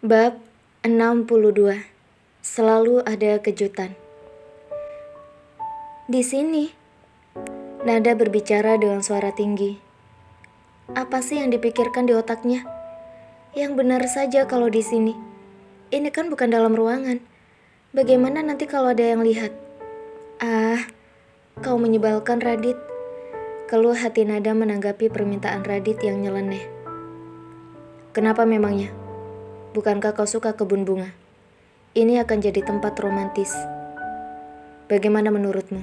Bab 62. Selalu ada kejutan. Di sini, Nada berbicara dengan suara tinggi. Apa sih yang dipikirkan di otaknya? Yang benar saja kalau di sini. Ini kan bukan dalam ruangan. Bagaimana nanti kalau ada yang lihat? Ah, kau menyebalkan, Radit. Keluh hati Nada menanggapi permintaan Radit yang nyeleneh. Kenapa memangnya? Bukankah kau suka kebun bunga? Ini akan jadi tempat romantis. Bagaimana menurutmu?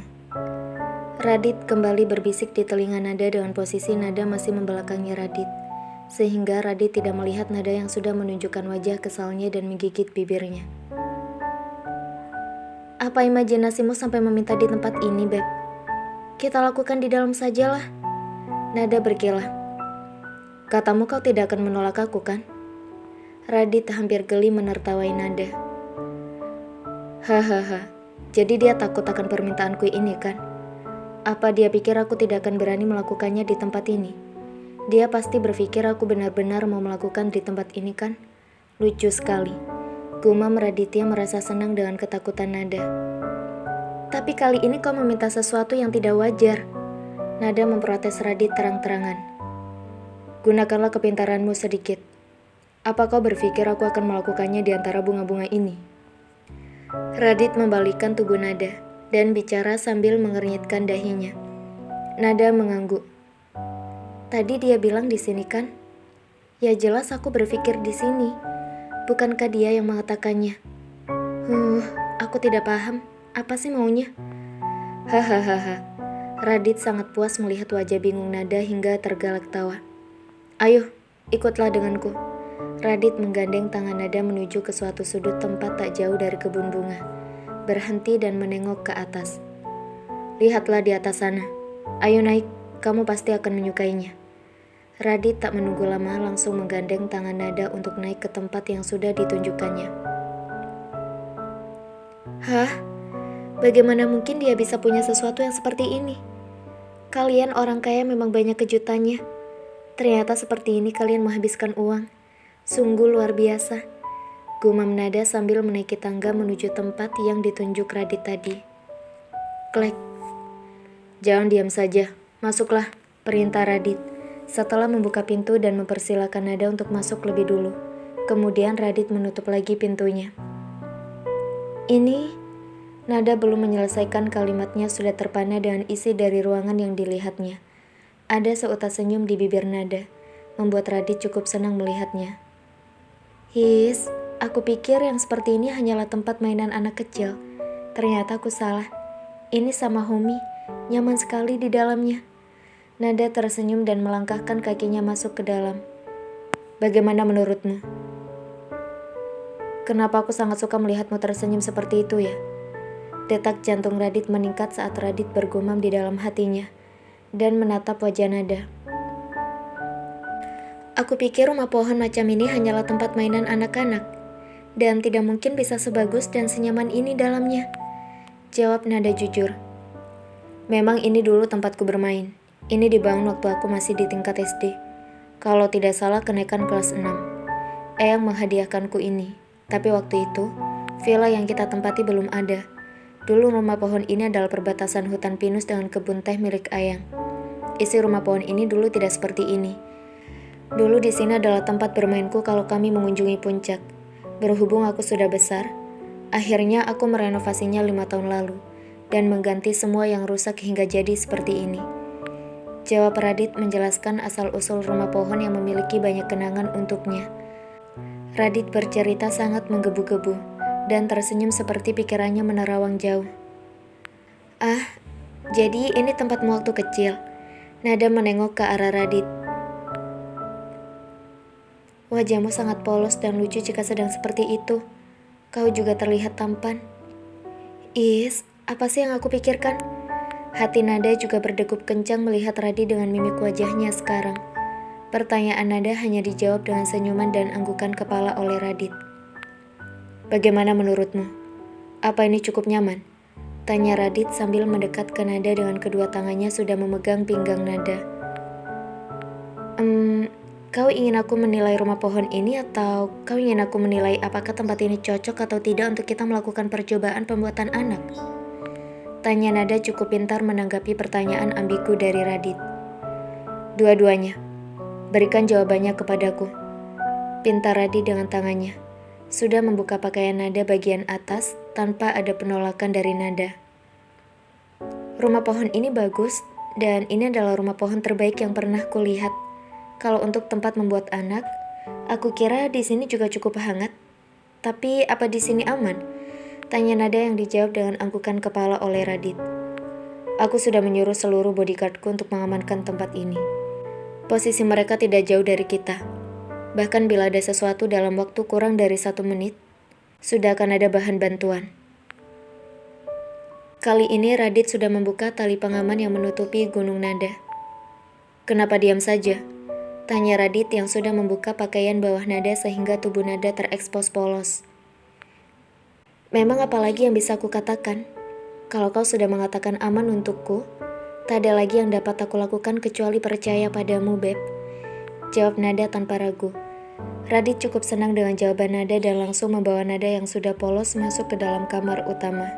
Radit kembali berbisik di telinga Nada dengan posisi Nada masih membelakangi Radit, sehingga Radit tidak melihat Nada yang sudah menunjukkan wajah kesalnya dan menggigit bibirnya. Apa imajinasimu sampai meminta di tempat ini, Beb? Kita lakukan di dalam sajalah. Nada berkilah. Katamu kau tidak akan menolak aku, kan? Radit hampir geli menertawai Nada. Hahaha, jadi dia takut akan permintaanku ini, kan? Apa dia pikir aku tidak akan berani melakukannya di tempat ini? Dia pasti berpikir aku benar-benar mau melakukan di tempat ini, kan? Lucu sekali. Gumam Raditya merasa senang dengan ketakutan Nada. Tapi kali ini kau meminta sesuatu yang tidak wajar. Nada memprotes Radit terang-terangan. Gunakanlah kepintaranmu sedikit. Apa kau berpikir aku akan melakukannya di antara bunga-bunga ini? Radit membalikkan tubuh Nada dan bicara sambil mengernyitkan dahinya. Nada mengangguk. Tadi dia bilang di sini, kan? Ya jelas aku berpikir di sini. Bukankah dia yang mengatakannya? Aku tidak paham. Apa sih maunya? Hahaha. Radit sangat puas melihat wajah bingung Nada hingga tergalak tawa. Ayo, ikutlah denganku. Radit menggandeng tangan Nada menuju ke suatu sudut tempat tak jauh dari kebun bunga. Berhenti dan menengok ke atas. Lihatlah di atas sana. Ayo naik, kamu pasti akan menyukainya. Radit tak menunggu lama langsung menggandeng tangan Nada untuk naik ke tempat yang sudah ditunjukkannya. Hah? Bagaimana mungkin dia bisa punya sesuatu yang seperti ini? Kalian orang kaya memang banyak kejutannya. Ternyata seperti ini kalian menghabiskan uang. Sungguh luar biasa. Gumam Nada sambil menaiki tangga menuju tempat yang ditunjuk Radit tadi. Klek. Jangan diam saja. Masuklah, perintah Radit. Setelah membuka pintu dan mempersilakan Nada untuk masuk lebih dulu. Kemudian Radit menutup lagi pintunya. Ini, Nada belum menyelesaikan kalimatnya sudah terpana dengan isi dari ruangan yang dilihatnya. Ada seutas senyum di bibir Nada, membuat Radit cukup senang melihatnya. His, aku pikir yang seperti ini hanyalah tempat mainan anak kecil. Ternyata aku salah. Ini sama Homi, nyaman sekali di dalamnya. Nada tersenyum dan melangkahkan kakinya masuk ke dalam. Bagaimana menurutmu? Kenapa aku sangat suka melihatmu tersenyum seperti itu ya? Detak jantung Radit meningkat saat Radit bergumam di dalam hatinya dan menatap wajah Nada. Aku pikir rumah pohon macam ini hanyalah tempat mainan anak-anak, dan tidak mungkin bisa sebagus dan senyaman ini dalamnya. Jawab Nada jujur. Memang ini dulu tempatku bermain. Ini dibangun waktu aku masih di tingkat SD. Kalau tidak salah kenaikan kelas 6. Eyang menghadiahkanku ini. Tapi waktu itu, villa yang kita tempati belum ada. Dulu rumah pohon ini adalah perbatasan hutan pinus dengan kebun teh milik Eyang. Isi rumah pohon ini dulu tidak seperti ini. Dulu di sini adalah tempat bermainku kalau kami mengunjungi puncak. Berhubung aku sudah besar, akhirnya aku merenovasinya 5 tahun lalu dan mengganti semua yang rusak hingga jadi seperti ini. Jawab Radit menjelaskan asal-usul rumah pohon yang memiliki banyak kenangan untuknya. Radit bercerita sangat menggebu-gebu dan tersenyum seperti pikirannya menerawang jauh. Ah, jadi ini tempatmu waktu kecil. Nada menengok ke arah Radit. Wajahmu sangat polos dan lucu jika sedang seperti itu. Kau juga terlihat tampan. Is, apa sih yang aku pikirkan? Hati Nada juga berdegup kencang melihat Radit dengan mimik wajahnya sekarang. Pertanyaan Nada hanya dijawab dengan senyuman dan anggukan kepala oleh Radit. Bagaimana menurutmu? Apa ini cukup nyaman? Tanya Radit sambil mendekat ke Nada dengan kedua tangannya sudah memegang pinggang Nada. Kau ingin aku menilai rumah pohon ini atau kau ingin aku menilai apakah tempat ini cocok atau tidak untuk kita melakukan percobaan pembuatan anak? Tanya nada cukup pintar menanggapi pertanyaan ambigu dari Radit. Dua-duanya. Berikan jawabannya kepadaku. Pintar Radit dengan tangannya. Sudah membuka pakaian nada bagian atas tanpa ada penolakan dari nada. Rumah pohon ini bagus dan ini adalah rumah pohon terbaik yang pernah kulihat. Kalau untuk tempat membuat anak, aku kira di sini juga cukup hangat. Tapi apa di sini aman? Tanya nada yang dijawab dengan anggukan kepala oleh Radit. Aku sudah menyuruh seluruh bodyguardku untuk mengamankan tempat ini. Posisi mereka tidak jauh dari kita. Bahkan bila ada sesuatu dalam waktu kurang dari 1 menit, sudah akan ada bahan bantuan. Kali ini Radit sudah membuka tali pengaman yang menutupi gunung nada. Kenapa diam saja? Tanya Radit yang sudah membuka pakaian bawah nada sehingga tubuh nada terekspos polos. Memang apalagi yang bisa aku katakan? Kalau kau sudah mengatakan aman untukku, tak ada lagi yang dapat aku lakukan kecuali percaya padamu, Beb. Jawab nada tanpa ragu. Radit cukup senang dengan jawaban nada dan langsung membawa nada yang sudah polos masuk ke dalam kamar utama.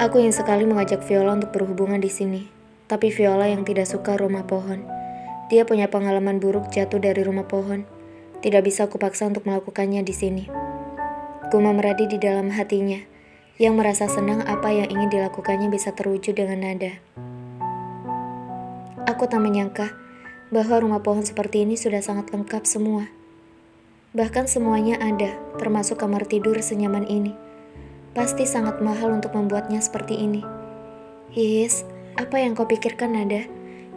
Aku ingin sekali mengajak Viola untuk berhubungan di sini, tapi Viola yang tidak suka rumah pohon. Dia punya pengalaman buruk jatuh dari rumah pohon. Tidak bisa kupaksa untuk melakukannya di sini. Gumam Radit di dalam hatinya, yang merasa senang apa yang ingin dilakukannya bisa terwujud dengan nada. Aku tak menyangka bahwa rumah pohon seperti ini sudah sangat lengkap semua. Bahkan semuanya ada, termasuk kamar tidur senyaman ini. Pasti sangat mahal untuk membuatnya seperti ini. His, apa yang kau pikirkan, Nada?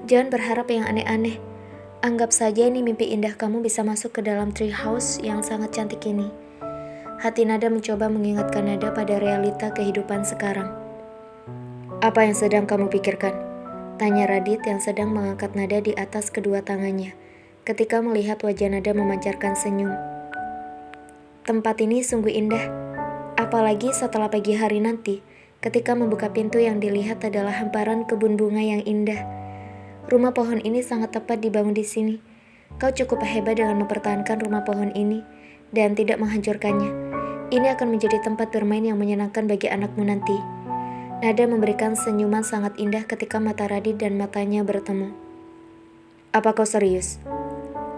Jangan berharap yang aneh-aneh. Anggap saja ini mimpi indah kamu bisa masuk ke dalam tree house yang sangat cantik ini. Hati Nada mencoba mengingatkan Nada pada realita kehidupan sekarang. Apa yang sedang kamu pikirkan? Tanya Radit yang sedang mengangkat Nada di atas kedua tangannya, ketika melihat wajah Nada memancarkan senyum. Tempat ini sungguh indah, apalagi setelah pagi hari nanti, ketika membuka pintu yang dilihat adalah hamparan kebun bunga yang indah. Rumah pohon ini sangat tepat dibangun di sini. Kau cukup hebat dengan mempertahankan rumah pohon ini dan tidak menghancurkannya. Ini akan menjadi tempat bermain yang menyenangkan bagi anakmu nanti. Nada memberikan senyuman sangat indah ketika mata Radit dan matanya bertemu. Apa kau serius?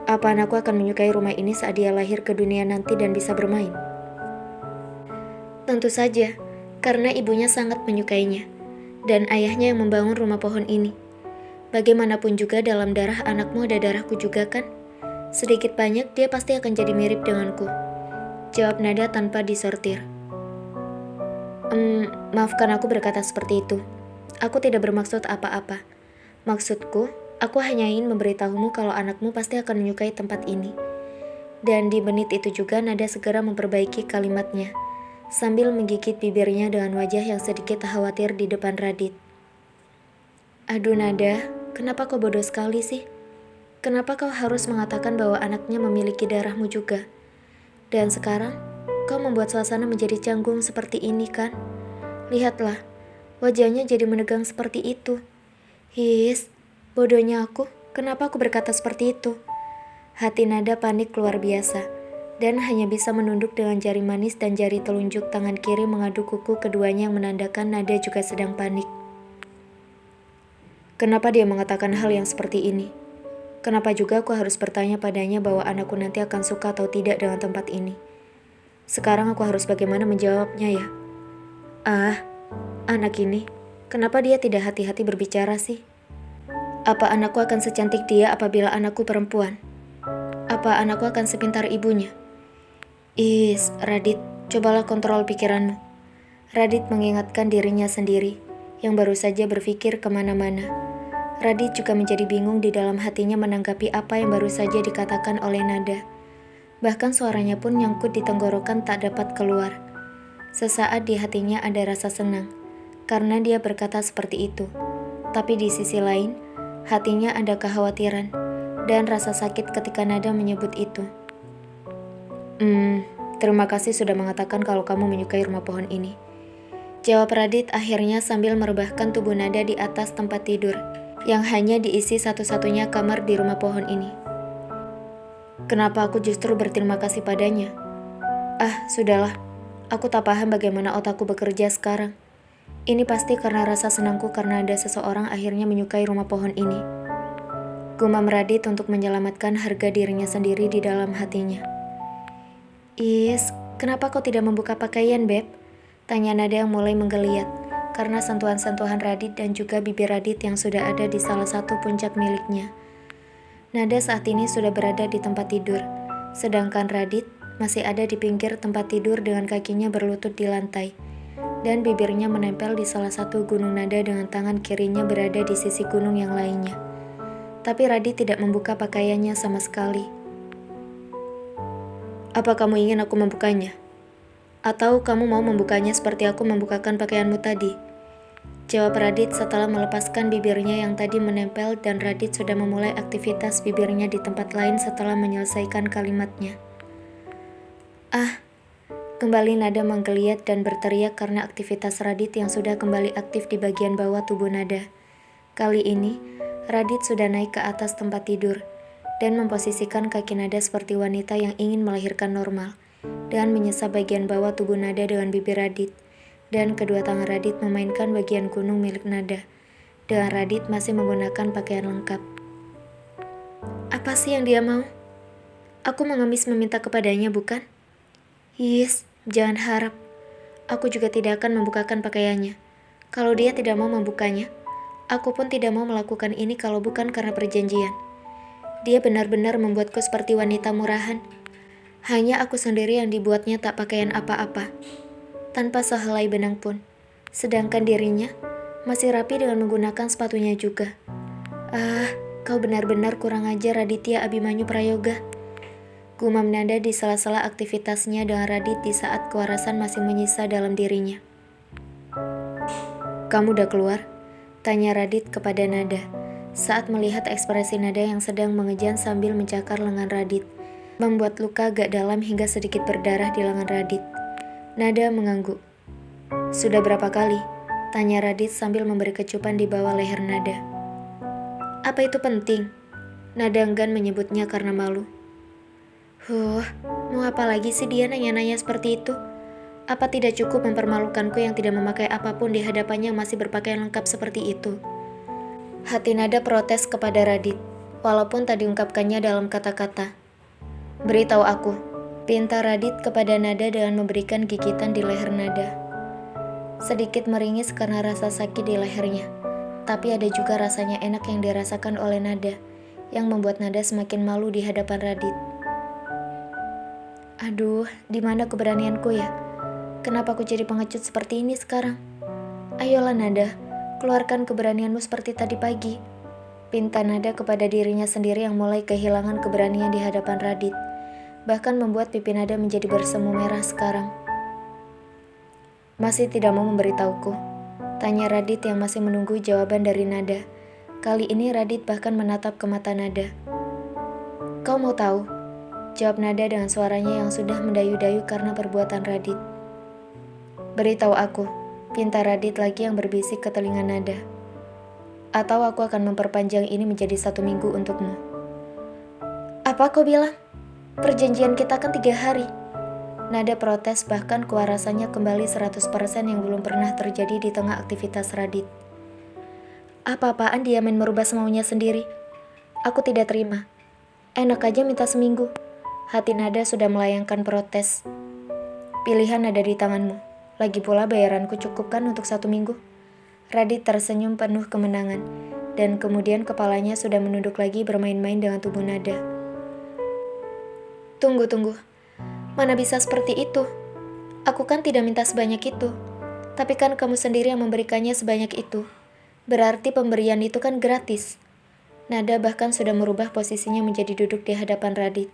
Apa anakku akan menyukai rumah ini saat dia lahir ke dunia nanti dan bisa bermain? Tentu saja, karena ibunya sangat menyukainya, dan ayahnya yang membangun rumah pohon ini. Bagaimanapun juga dalam darah anakmu ada darahku juga kan? Sedikit banyak dia pasti akan jadi mirip denganku. Jawab Nada tanpa disortir. Maafkan aku berkata seperti itu. Aku tidak bermaksud apa-apa. Maksudku, aku hanya ingin memberitahumu kalau anakmu pasti akan menyukai tempat ini. Dan di menit itu juga Nada segera memperbaiki kalimatnya, sambil menggigit bibirnya dengan wajah yang sedikit khawatir di depan Radit. Aduh Nada, kenapa kau bodoh sekali sih? Kenapa kau harus mengatakan bahwa anaknya memiliki darahmu juga? Dan sekarang, kau membuat suasana menjadi canggung seperti ini kan? Lihatlah, wajahnya jadi menegang seperti itu. His, bodohnya aku, kenapa aku berkata seperti itu? Hati Nada panik luar biasa, dan hanya bisa menunduk dengan jari manis dan jari telunjuk tangan kiri mengaduk kuku keduanya yang menandakan Nada juga sedang panik. Kenapa dia mengatakan hal yang seperti ini? Kenapa juga aku harus bertanya padanya bahwa anakku nanti akan suka atau tidak dengan tempat ini? Sekarang aku harus bagaimana menjawabnya ya? Anak ini, kenapa dia tidak hati-hati berbicara sih? Apa anakku akan secantik dia apabila anakku perempuan? Apa anakku akan sepintar ibunya? Radit, cobalah kontrol pikiranmu. Radit mengingatkan dirinya sendiri, yang baru saja berpikir kemana-mana. Radit juga menjadi bingung di dalam hatinya menanggapi apa yang baru saja dikatakan oleh Nada. Bahkan suaranya pun nyangkut di tenggorokan tak dapat keluar. Sesaat di hatinya ada rasa senang, karena dia berkata seperti itu. Tapi di sisi lain, hatinya ada kekhawatiran dan rasa sakit ketika Nada menyebut itu. Terima kasih sudah mengatakan kalau kamu menyukai rumah pohon ini. Jawab Radit akhirnya sambil merebahkan tubuh Nada di atas tempat tidur, yang hanya diisi satu-satunya kamar di rumah pohon ini. Kenapa aku justru berterima kasih padanya? Sudahlah. Aku tak paham bagaimana otakku bekerja sekarang. Ini pasti karena rasa senangku karena ada seseorang akhirnya menyukai rumah pohon ini. Gumam Radit untuk menyelamatkan harga dirinya sendiri di dalam hatinya. Is, kenapa kau tidak membuka pakaian, Beb? Tanya nada yang mulai menggeliat, karena sentuhan-sentuhan Radit dan juga bibir Radit yang sudah ada di salah satu puncak miliknya. Nada saat ini sudah berada di tempat tidur, sedangkan Radit masih ada di pinggir tempat tidur dengan kakinya berlutut di lantai, dan bibirnya menempel di salah satu gunung Nada dengan tangan kirinya berada di sisi gunung yang lainnya. Tapi Radit tidak membuka pakaiannya sama sekali. Apa kamu ingin aku membukanya? Atau kamu mau membukanya seperti aku membukakan pakaianmu tadi? Jawab Radit setelah melepaskan bibirnya yang tadi menempel dan Radit sudah memulai aktivitas bibirnya di tempat lain setelah menyelesaikan kalimatnya. Kembali Nada menggeliat dan berteriak karena aktivitas Radit yang sudah kembali aktif di bagian bawah tubuh Nada. Kali ini, Radit sudah naik ke atas tempat tidur dan memposisikan kaki Nada seperti wanita yang ingin melahirkan normal, dengan menyesap bagian bawah tubuh Nada dengan bibir Radit, dan kedua tangan Radit memainkan bagian gunung milik Nada, dengan Radit masih menggunakan pakaian lengkap. Apa sih yang dia mau? Aku mengemis meminta kepadanya, bukan? Yes, jangan harap. Aku juga tidak akan membukakan pakaiannya. Kalau dia tidak mau membukanya, aku pun tidak mau melakukan ini kalau bukan karena perjanjian. Dia benar-benar membuatku seperti wanita murahan. Hanya aku sendiri yang dibuatnya tak pakaian apa-apa, tanpa sehelai benang pun. Sedangkan dirinya masih rapi dengan menggunakan sepatunya juga. Kau benar-benar kurang ajar, Raditya Abimanyu Prayoga. Gumam Nada di sela-sela aktivitasnya dengan Radit di saat kewarasan masih menyisa dalam dirinya. Kamu udah keluar? Tanya Radit kepada Nada, saat melihat ekspresi Nada yang sedang mengejan sambil mencakar lengan Radit, membuat luka agak dalam hingga sedikit berdarah di lengan Radit. Nada mengangguk. Sudah berapa kali? Tanya Radit sambil memberi kecupan di bawah leher Nada. Apa itu penting? Nada enggan menyebutnya karena malu. Mau apa lagi sih dia nanya-nanya seperti itu? Apa tidak cukup mempermalukanku yang tidak memakai apapun di hadapannya masih berpakaian lengkap seperti itu? Hati Nada protes kepada Radit, walaupun tak diungkapkannya dalam kata-kata. Beritahu aku, pinta Radit kepada Nada dengan memberikan gigitan di leher Nada. Sedikit meringis karena rasa sakit di lehernya, tapi ada juga rasanya enak yang dirasakan oleh Nada, yang membuat Nada semakin malu di hadapan Radit. Aduh, di mana keberanianku ya? Kenapa aku jadi pengecut seperti ini sekarang? Ayolah Nada, keluarkan keberanianmu seperti tadi pagi. Pinta Nada kepada dirinya sendiri yang mulai kehilangan keberanian di hadapan Radit, bahkan membuat pipi Nada menjadi bersemu merah sekarang. Masih tidak mau memberitahuku? Tanya Radit yang masih menunggu jawaban dari Nada. Kali ini Radit bahkan menatap ke mata Nada. Kau mau tahu? Jawab Nada dengan suaranya yang sudah mendayu-dayu karena perbuatan Radit. Beritahu aku, pinta Radit lagi yang berbisik ke telinga Nada. Atau aku akan memperpanjang ini menjadi 1 minggu untukmu. Apa kau bilang? Perjanjian kita kan 3 hari. Nada protes bahkan kewarasannya kembali 100% yang belum pernah terjadi di tengah aktivitas Radit. Apa-apaan dia main merubah semaunya sendiri? Aku tidak terima. Enak aja minta seminggu. Hati Nada sudah melayangkan protes. Pilihan ada di tanganmu. Lagi pula bayaranku cukup kan untuk 1 minggu? Radit tersenyum penuh kemenangan, dan kemudian kepalanya sudah menunduk lagi bermain-main dengan tubuh Nada. Tunggu. Mana bisa seperti itu? Aku kan tidak minta sebanyak itu. Tapi kan kamu sendiri yang memberikannya sebanyak itu. Berarti pemberian itu kan gratis. Nada bahkan sudah merubah posisinya menjadi duduk di hadapan Radit.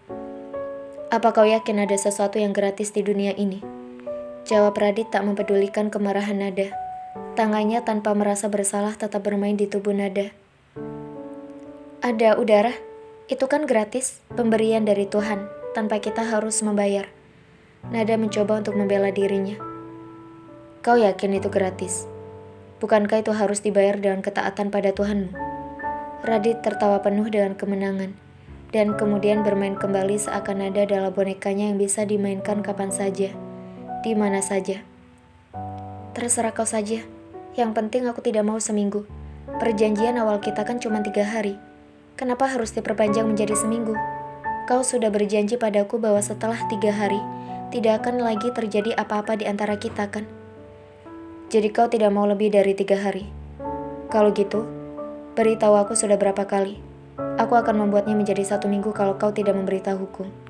Apa kau yakin ada sesuatu yang gratis di dunia ini? Jawab Radit tak mempedulikan kemarahan Nada. Tangannya tanpa merasa bersalah tetap bermain di tubuh Nada. Ada udara, itu kan gratis, pemberian dari Tuhan, tanpa kita harus membayar. Nada mencoba untuk membela dirinya. Kau yakin itu gratis? Bukankah itu harus dibayar dengan ketaatan pada Tuhanmu? Radit tertawa penuh dengan kemenangan, dan kemudian bermain kembali seakan ada adalah bonekanya yang bisa dimainkan kapan saja, di mana saja. Terserah kau saja, yang penting aku tidak mau seminggu. Perjanjian awal kita kan cuma 3 hari. Kenapa harus diperpanjang menjadi seminggu? Kau sudah berjanji padaku bahwa setelah 3 hari, tidak akan lagi terjadi apa-apa di antara kita kan? Jadi kau tidak mau lebih dari 3 hari. Kalau gitu, beritahu aku sudah berapa kali. Aku akan membuatnya menjadi 1 minggu kalau kau tidak memberitahuku.